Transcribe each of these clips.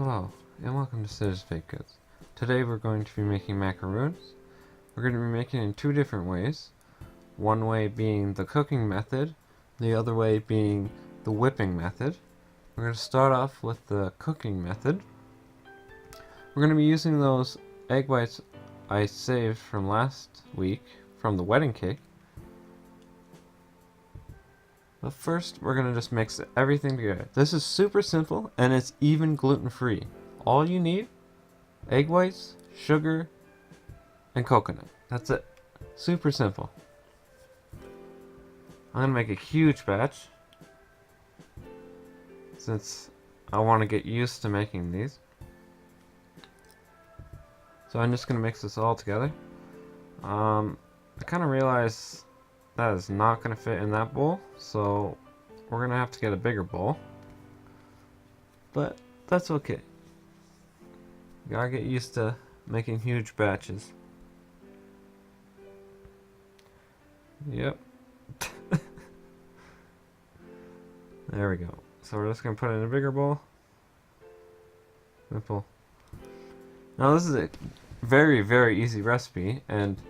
Hello, and welcome to Citizen Baked Goods. Today we're going to be making macaroons. We're going to be making it in two different ways. One way being the cooking method, the other way being the whipping method. We're going to start off with the cooking method. We're going to be using those egg whites I saved from last week from the wedding cake. But first, we're going to just mix everything together. This is super simple, and it's even gluten-free. All you need, egg whites, sugar, and coconut. That's it. Super simple. I'm going to make a huge batch, since I want to get used to making these. So I'm just going to mix this all together. I kind of realized that is not going to fit in that bowl, so we're going to have to get a bigger bowl. But that's okay. You gotta get used to making huge batches. Yep. There we go. So we're just going to put it in a bigger bowl. Simple. Now this is a very, very easy recipe, and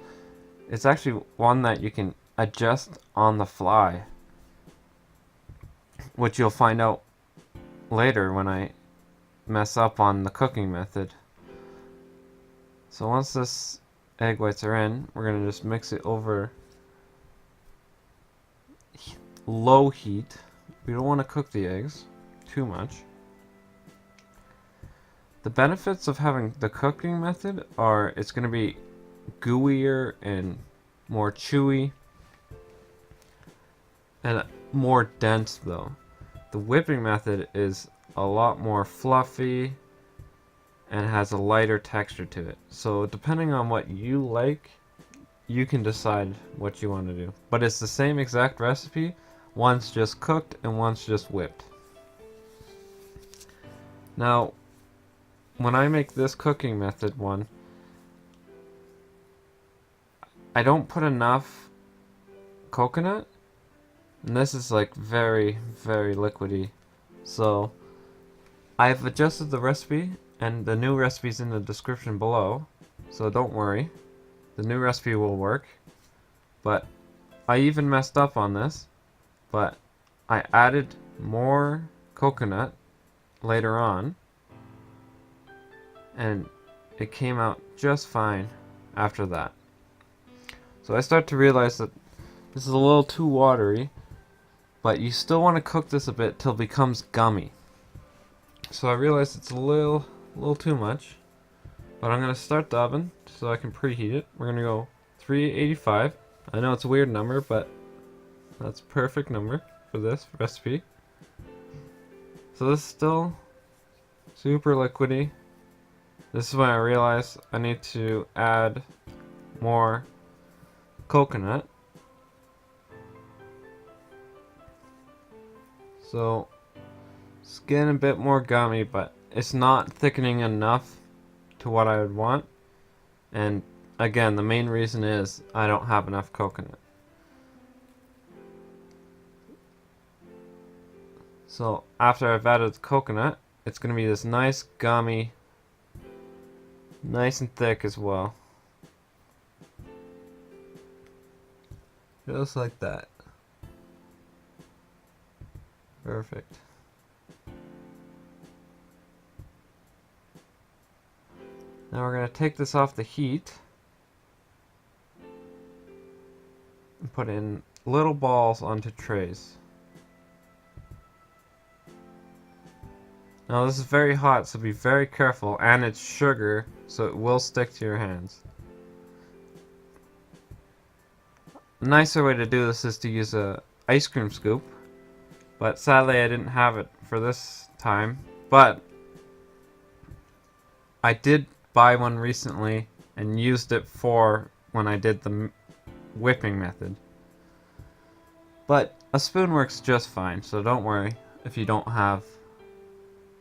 it's actually one that you can adjust on the fly, which you'll find out later when I mess up on the cooking method. So once this egg whites are in, we're going to just mix it over low heat. We don't want to cook the eggs too much. The benefits of having the cooking method are it's going to be gooier and more chewy and more dense though. The whipping method is a lot more fluffy and has a lighter texture to it. So depending on what you like, you can decide what you want to do. But it's the same exact recipe. One's just cooked and one's just whipped. Now, when I make this cooking method one, I don't put enough coconut. And this is like very, very liquidy. So I've adjusted the recipe, and the new recipe's in the description below. So don't worry. The new recipe will work. But I even messed up on this. But I added more coconut later on, and it came out just fine after that. So I start to realize that this is a little too watery, but you still want to cook this a bit till it becomes gummy. So I realized it's a little too much, but I'm going to start the oven so I can preheat it. We're going to go 385. I know it's a weird number, but that's a perfect number for this recipe. So this is still super liquidy. This is when I realized I need to add more coconut. So it's getting a bit more gummy, but it's not thickening enough to what I would want. And again, the main reason is I don't have enough coconut. So after I've added the coconut, it's going to be this nice gummy, nice and thick as well. Just like that. Perfect. Now we're going to take this off the heat and put in little balls onto trays. Now this is very hot, so be very careful, and it's sugar, so it will stick to your hands. A nicer way to do this is to use a ice cream scoop, but sadly I didn't have it for this time. But I did buy one recently and used it for when I did the whipping method. But a spoon works just fine, so don't worry if you don't have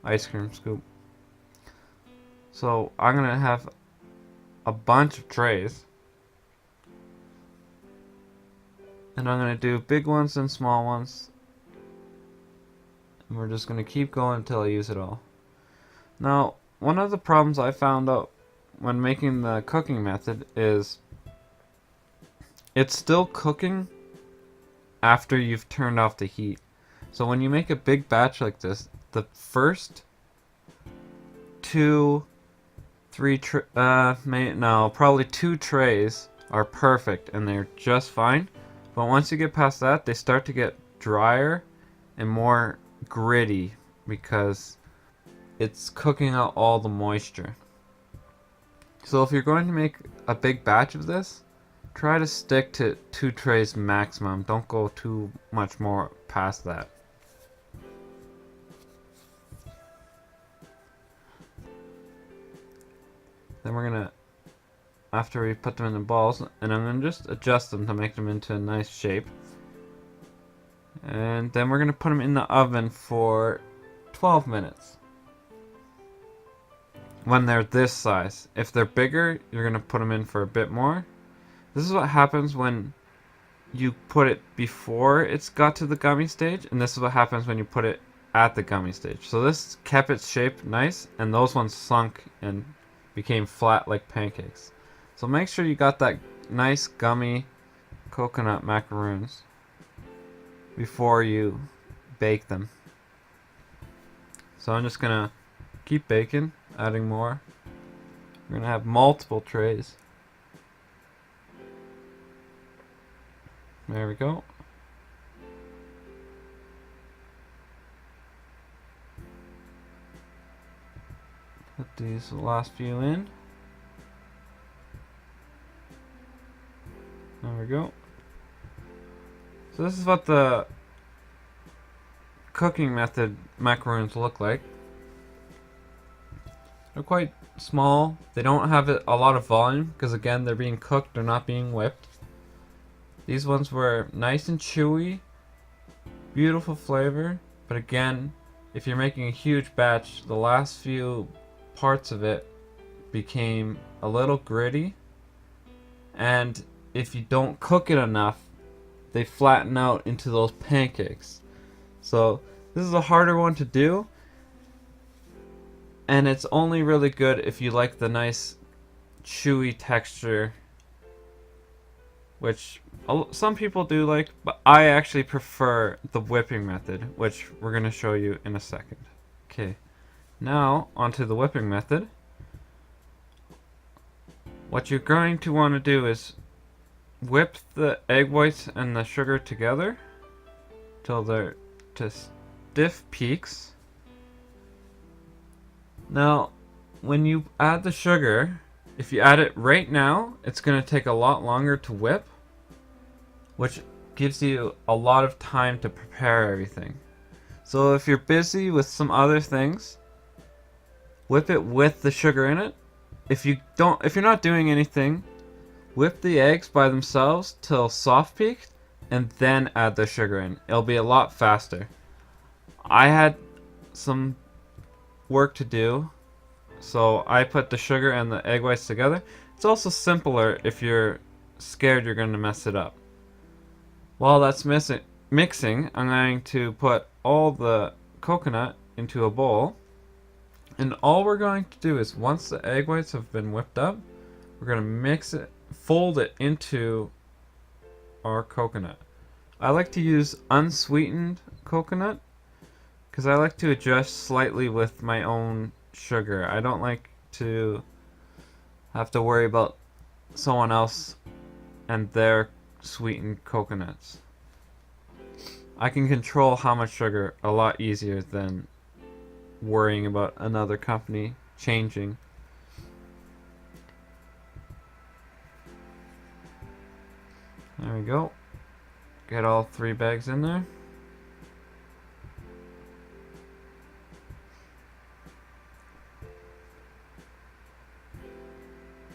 ice cream scoop. So I'm gonna have a bunch of trays, and I'm gonna do big ones and small ones, and we're just gonna keep going until I use it all. Now, one of the problems I found out when making the cooking method is it's still cooking after you've turned off the heat. So when you make a big batch like this, the first two, three, probably two trays are perfect and they're just fine. But once you get past that, they start to get drier and more gritty because it's cooking out all the moisture. So if you're going to make a big batch of this, try to stick to 2 trays maximum. Don't go too much more past that. Then we're gonna, after we put them in the balls, and I'm gonna just adjust them to make them into a nice shape. And then we're gonna put them in the oven for 12 minutes. When they're this size. If they're bigger, you're gonna put them in for a bit more. This is what happens when you put it before it's got to the gummy stage, and this is what happens when you put it at the gummy stage. So this kept its shape nice, and those ones sunk and became flat like pancakes. So make sure you got that nice gummy coconut macaroons before you bake them. So I'm just gonna keep baking, adding more. We're gonna have multiple trays. There we go. Put these last few in. There we go. So this is what the cooking method macaroons look like. They're quite small. They don't have a lot of volume because again they're being cooked, they're not being whipped. These ones were nice and chewy, beautiful flavor, but again, if you're making a huge batch, the last few parts of it became a little gritty, and if you don't cook it enough, they flatten out into those pancakes. So this is a harder one to do, and it's only really good if you like the nice chewy texture, which some people do like, but I actually prefer the whipping method, which we're going to show you in a second. Okay, now onto the whipping method. What you're going to want to do is whip the egg whites and the sugar together till they're to stiff peaks. Now, when you add the sugar, if you add it right now, it's going to take a lot longer to whip, which gives you a lot of time to prepare everything. So if you're busy with some other things, whip it with the sugar in it. If you're not doing anything, whip the eggs by themselves till soft peaked and then add the sugar in. It'll be a lot faster. I had some work to do, so I put the sugar and the egg whites together. It's also simpler if you're scared you're going to mess it up. While that's mixing, I'm going to put all the coconut into a bowl. And all we're going to do is, once the egg whites have been whipped up, we're going to mix it, fold it into our coconut. I like to use unsweetened coconut because I like to adjust slightly with my own sugar. I don't like to have to worry about someone else and their sweetened coconuts. I can control how much sugar a lot easier than worrying about another company changing. There we go. Get all 3 bags in there.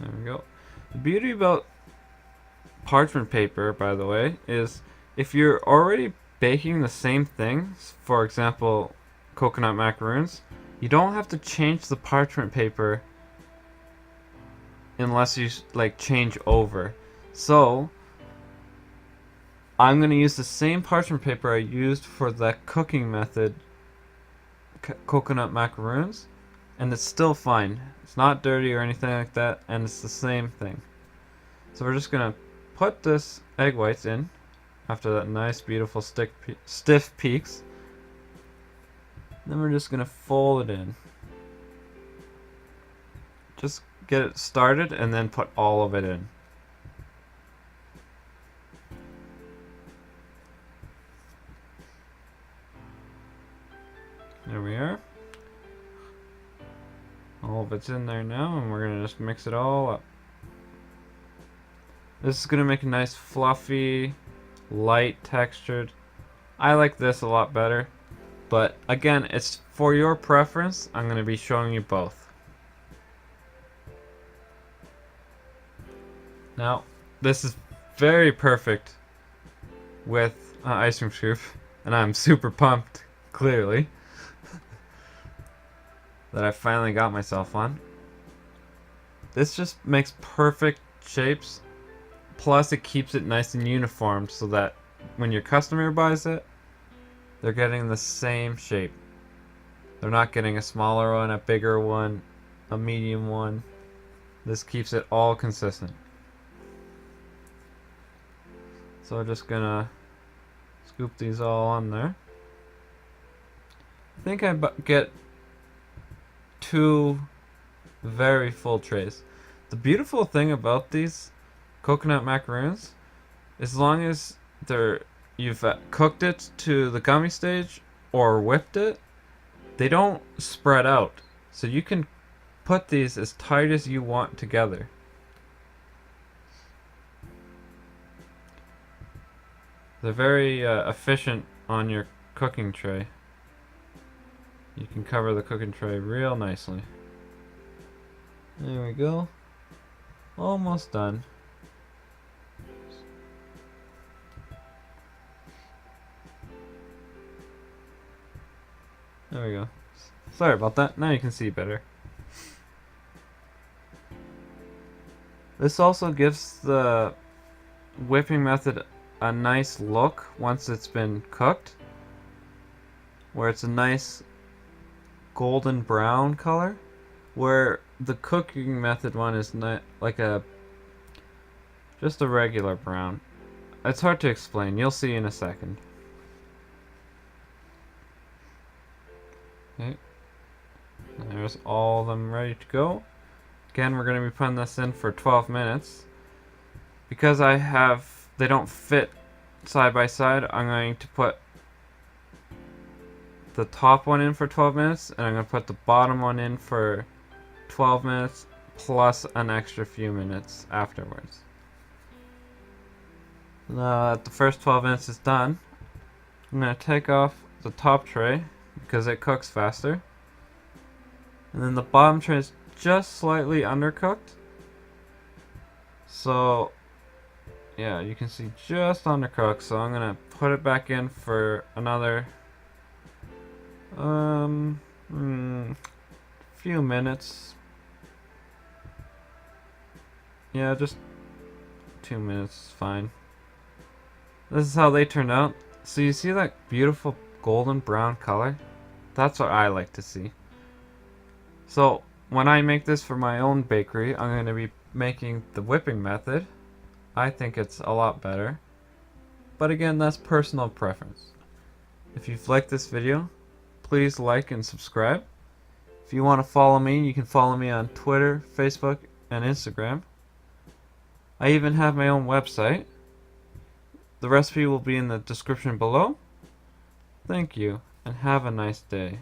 There we go. The beauty about parchment paper, by the way, is if you're already baking the same thing, for example, coconut macaroons, you don't have to change the parchment paper unless you change over. So I'm going to use the same parchment paper I used for the cooking method coconut macaroons, and it's still fine. It's not dirty or anything like that, and it's the same thing. So we're just gonna put this egg whites in after that nice beautiful stiff peaks. Then we're just gonna fold it in. Just get it started and then put all of it in. There we are. All of it's in there now, and we're gonna just mix it all up. This is gonna make a nice fluffy, light textured. I like this a lot better, but again, it's for your preference. I'm gonna be showing you both. Now, this is very perfect with ice cream scoop, and I'm super pumped, clearly, that I finally got myself one. This just makes perfect shapes, plus it keeps it nice and uniform so that when your customer buys it, they're getting the same shape. They're not getting a smaller one, a bigger one, a medium one. This keeps it all consistent. So we're just gonna scoop these all on there. I think I get 2 very full trays. The beautiful thing about these coconut macaroons, as long as you've cooked it to the gummy stage or whipped it, they don't spread out. So you can put these as tight as you want together. They're very efficient on your cooking tray. You can cover the cooking tray real nicely. There we go. Almost done. There we go. Sorry about that. Now you can see better. This also gives the whipping method a nice look once it's been cooked, where it's a nice golden brown color, where the cooking method one is not like just a regular brown. It's hard to explain. You'll see in a second. Okay. There's all of them ready to go. Again, we're going to be putting this in for 12 minutes. Because they don't fit side by side, I'm going to put the top one in for 12 minutes, and I'm going to put the bottom one in for 12 minutes, plus an extra few minutes afterwards. Now that the first 12 minutes is done, I'm going to take off the top tray, because it cooks faster. And then the bottom tray is just slightly undercooked. So, yeah, you can see just undercooked. So I'm going to put it back in for another few minutes. Yeah, just 2 minutes is fine. This is how they turned out. So you see that beautiful golden brown color? That's what I like to see. So when I make this for my own bakery, I'm going to be making the whipping method. I think it's a lot better. But again, that's personal preference. If you've liked this video, please like and subscribe. If you want to follow me, you can follow me on Twitter, Facebook, and Instagram. I even have my own website. The recipe will be in the description below. Thank you, and have a nice day.